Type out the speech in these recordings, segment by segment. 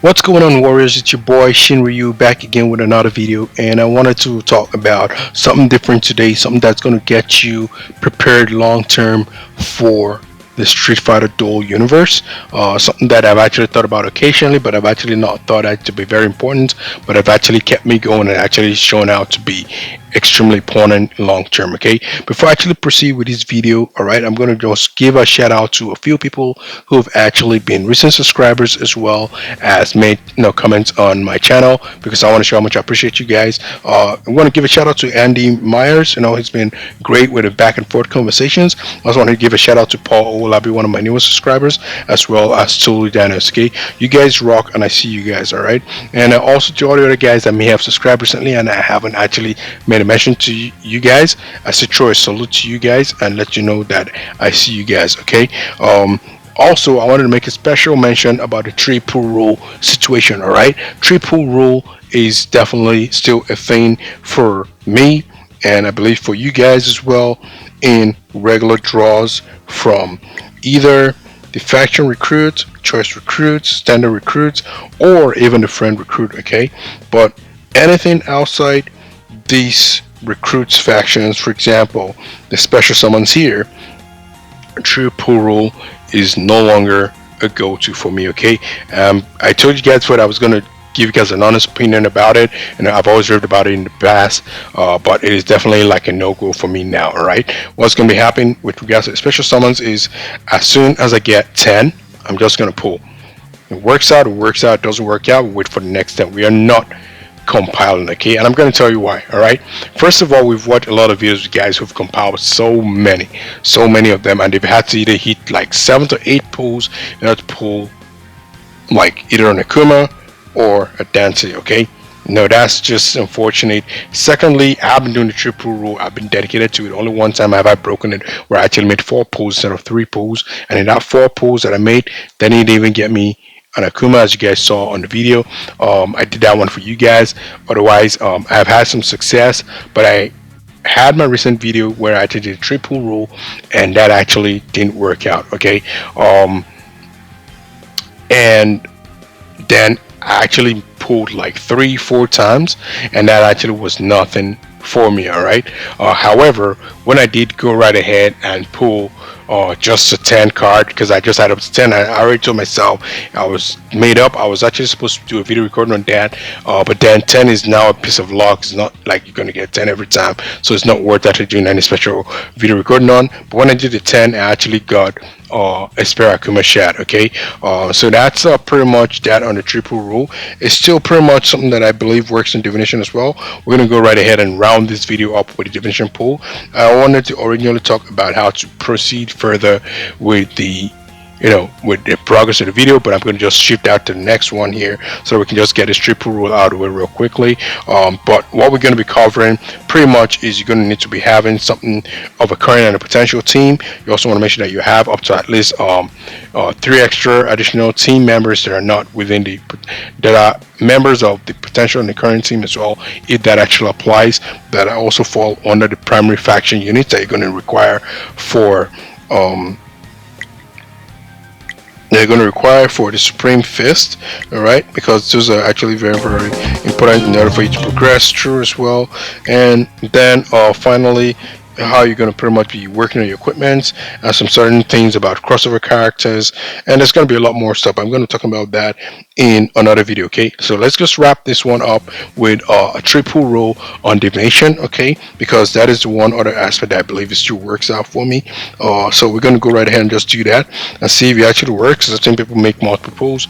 What's going on, warriors? It's your boy Shinryu back again with another video, and I wanted to talk about something different today, something that's going to get you prepared long term for the Street Fighter Duel universe. Something that I've actually thought about occasionally, but I've actually not thought that to be very important, but I've actually kept me going and actually shown out to be extremely important long term. Okay, before I actually proceed with this video, all right, I'm going to just give a shout out to a few people who have actually been recent subscribers as well as made comments on my channel, because I want to show how much I appreciate you guys. I'm going to give a shout out to Andy Myers. He's been great with the back and forth conversations. I also want to give a shout out to Paul Olabi, one of my newest subscribers, as well as Tolu Danis. Okay, you guys rock, and I see you guys. All right, and also to all the other guys that may have subscribed recently and I haven't actually made a mention to you guys, I say throw a salute to you guys and let you know that I see you guys. Okay. Also, I wanted to make a special mention about the triple rule situation. All right, triple rule is definitely still a thing for me, and I believe for you guys as well, in regular draws from either the faction recruits, choice recruits, standard recruits, or even the friend recruit. Okay, but anything outside these recruits factions, for example the special summons here, triple rule is no longer a go-to for me. Okay, I told you guys what I was going to give you guys an honest opinion about it, and I've always raved about it in the past, but it is definitely like a no-go for me now. All right, what's going to be happening with regards to special summons is, as soon as I get 10, I'm just going to pull. It works out, it works out, it doesn't work out, we wait for the next 10. We are not compiling. Okay, and I'm going to tell you why. All right, first of all, we've watched a lot of videos with guys who've compiled so many of them, and they've had to either hit like 7 to 8 pulls in order to pull like either an Akuma or a Dante. Okay, no, that's just unfortunate. Secondly, I've been doing the triple rule. I've been dedicated to it. Only one time have I broken it, where I actually made 4 pulls instead of 3 pulls, and in that 4 pulls that I made, they didn't even get me an Akuma, as you guys saw on the video. I did that one for you guys. Otherwise, I've had some success, but I had my recent video where I did a triple rule, and that actually didn't work out. Okay, and then I actually pulled like 3-4 times, and that actually was nothing for me. All right, however, when I did go right ahead and pull just a 10 card, because I just had up to 10, I already told myself I was made up. I was actually supposed to do a video recording on that, but then 10 is now a piece of luck. It's not like you're going to get 10 every time, so it's not worth actually doing any special video recording on. But when I did the 10, I actually got a spare Akuma shad. Okay, so that's pretty much that on the triple rule. It's still pretty much something that I believe works in Divination as well. We're going to go right ahead and round this video up with the Divination pool. I wanted to originally talk about how to proceed further with the with the progress of the video, but I'm going to just shift out to the next one here so we can just get this triple rule out of the way real quickly. But what we're going to be covering pretty much is you're going to need to be having something of a current and a potential team. You also want to make sure that you have up to at least 3 extra additional team members that are not within the that are members of the potential and the current team as well, if that actually applies, that also fall under the primary faction units that you're going to require for they're going to require for the Supreme Fist. All right, because those are actually very important in order for you to progress through as well. And then finally, how you're going to pretty much be working on your equipment and some certain things about crossover characters, and there's going to be a lot more stuff. I'm going to talk about that in another video. Okay, so let's just wrap this one up with a triple rule on Divination. Okay, because that is the one other aspect that I believe it still works out for me. So we're going to go right ahead and just do that and see if it actually works. I've seen people make multiple pulls.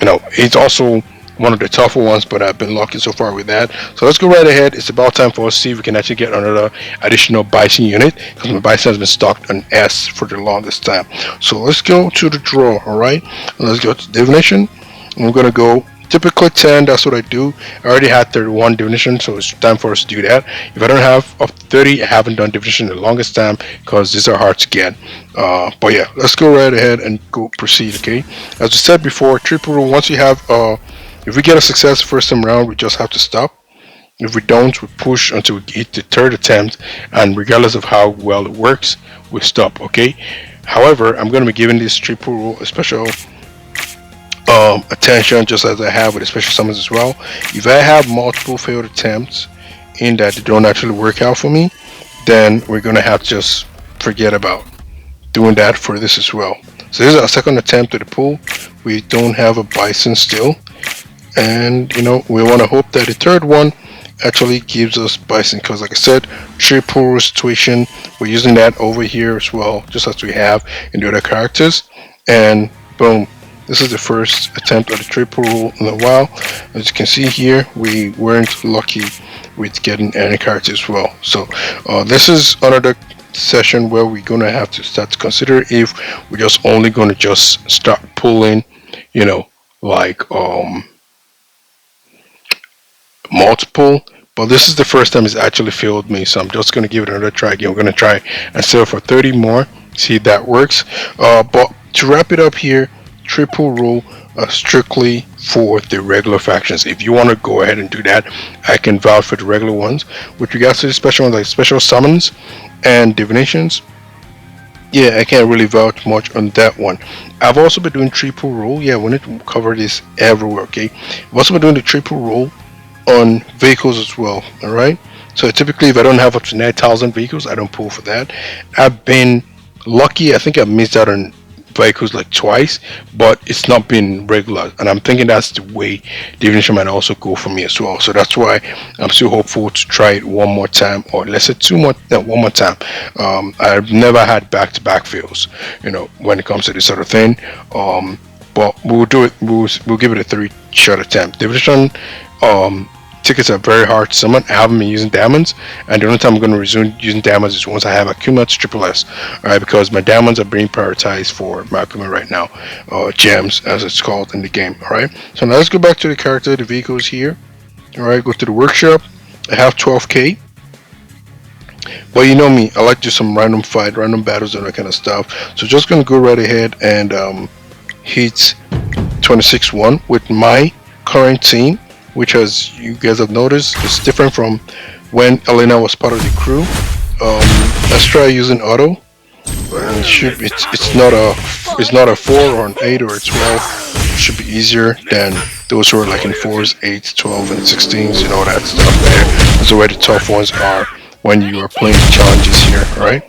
It's also one of the tougher ones, but I've been lucky so far with that. So let's go right ahead. It's about time for us to see if we can actually get another additional Bison unit, because my Bison has been stocked on S for the longest time. So let's go to the draw. All right, let's go to Divination, and we're gonna go typically 10. That's what I do. I already had 31 Divination, so it's time for us to do that. If I don't have up to 30, I haven't done Divination in the longest time, because these are hard to get. But yeah, let's go right ahead and go proceed. Okay, as I said before, triple rule, once you have if we get a success first time round, we just have to stop. If we don't, we push until we hit the 3rd attempt, and regardless of how well it works, we stop. Okay, however, I'm going to be giving this triple rule a special attention, just as I have with the special summons as well. If I have multiple failed attempts in that they don't actually work out for me, then we're gonna have to just forget about doing that for this as well. So this is our second attempt at the pool. We don't have a bison still, and we want to hope that the third one actually gives us bison, because like I said, triple situation, we're using that over here as well, just as we have in the other characters. And boom, this is the first attempt at the triple rule in a while. As you can see here, we weren't lucky with getting any character as well. So this is another session where we're gonna have to start to consider if we're just only gonna just start pulling, like multiple. But this is the first time it's actually failed me, so I'm just going to give it another try again. We're going to try and sell for 30 more, see if that works. But to wrap it up here, triple rule strictly for the regular factions. If you want to go ahead and do that, I can vouch for the regular ones. With regards to the special ones like special summons and divinations, yeah, I can't really vouch much on that one. I've also been doing triple rule. Yeah, we need to cover this everywhere, okay? I've also been doing the triple rule on vehicles as well. All right, so typically if I don't have up to 9,000 vehicles, I don't pull for that. I've been lucky. I think I missed out on vehicles like twice, but it's not been regular, and I'm thinking that's the way divination might also go for me as well. So that's why I'm still hopeful to try it one more time, or let's say one more time. I've never had back-to-back fails, when it comes to this sort of thing. But we'll do it. We'll give it a 3-shot attempt. Divination tickets are very hard to summon. I haven't been using diamonds, and the only time I'm going to resume using diamonds is once I have accumulates triple S. Alright, because my diamonds are being prioritized for my accumulate right now, gems as it's called in the game. Alright, so now let's go back to the character, the vehicles here. Alright, go to the workshop. I have 12k. But you know me, I like to do some random battles and that kind of stuff. So just going to go right ahead and hit 26-1 with my current team, which, as you guys have noticed, is different from when Elena was part of the crew. Let's try using auto. And it's not a 4 or an 8 or a 12. It should be easier than those who are like in 4s, 8s, 12, and 16s. That stuff there. Those are where the tough ones are when you are playing challenges here, right?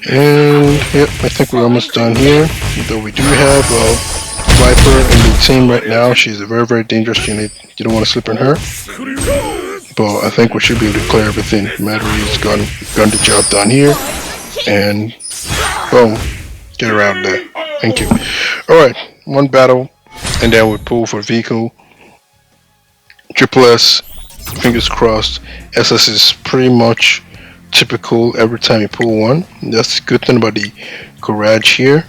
And yep, I think we're almost done here. Though we do have Viper in the team right now. She's a very, very dangerous unit. You don't want to slip on her. But I think we should be able to clear everything. Maddie's got the job done here. And boom, get her out there. Thank you. Alright, one battle, and then we pull for vehicle. Triple S, fingers crossed. SS is pretty much typical every time you pull one. That's the good thing about the garage here.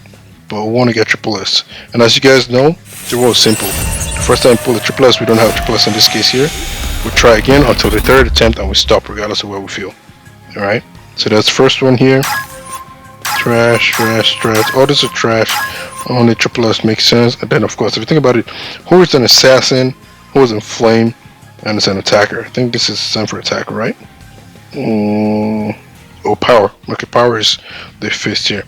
But we want to get triple S. And as you guys know, the rule is simple. The first time we pull the triple S, we don't have triple S in this case here. We'll try again until the third attempt and we stop regardless of where we feel. Alright, so that's the first one here. Trash, trash, trash. All this is trash. Only triple S makes sense. And then of course, if you think about it, who is an assassin, who is in flame, and it's an attacker. I think this is time for attacker, right? Oh, power. Okay, power is the fist here.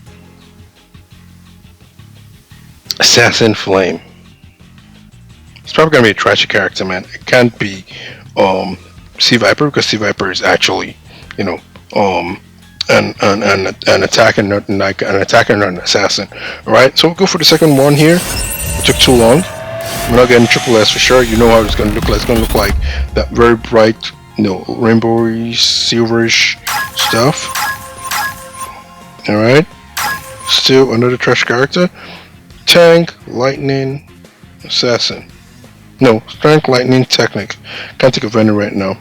Assassin Flame. It's probably gonna be a trashy character, man. It can't be Sea Viper, because Sea Viper is actually, an attacker, not like an attacker, not an assassin. Alright, so we'll go for the second one here. It took too long. We're not getting triple S for sure. You know how it's gonna look like. It's gonna look like that very bright, rainbowy, silverish stuff. Alright. Still another trash character. Tank, lightning, assassin. No, strength, lightning, technic. Can't think of any right now.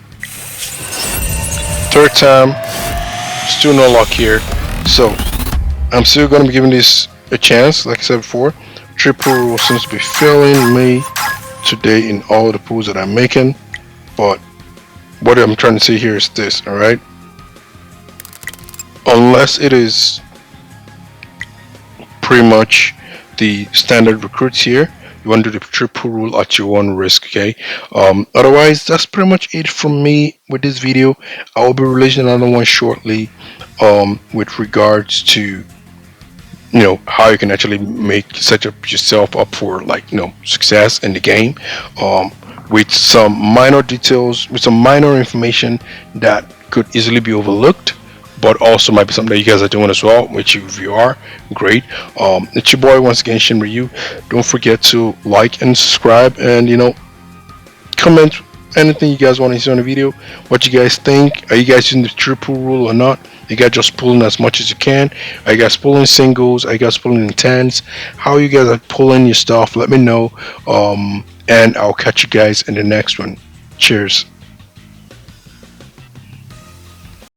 Third time, still no luck here. So, I'm still going to be giving this a chance, like I said before. Triple seems to be failing me today in all the pulls that I'm making. But, what I'm trying to say here is this, alright? Unless it is pretty much the standard recruits here, you want to do the triple rule at your own risk, okay? Otherwise, that's pretty much it from me with this video. I will be releasing another one shortly with regards to how you can actually make set up yourself up for, like, success in the game, um, with some minor details, with some minor information that could easily be overlooked, but also might be something that you guys are doing as well, which if you are, great. It's your boy once again, Shin Ryu. Don't forget to like and subscribe, and comment anything you guys want to see on the video. What you guys think? Are you guys using the triple rule or not? You guys just pulling as much as you can? Are you guys pulling singles? Are you guys pulling in tens? How you guys are pulling your stuff? Let me know. And I'll catch you guys in the next one. Cheers.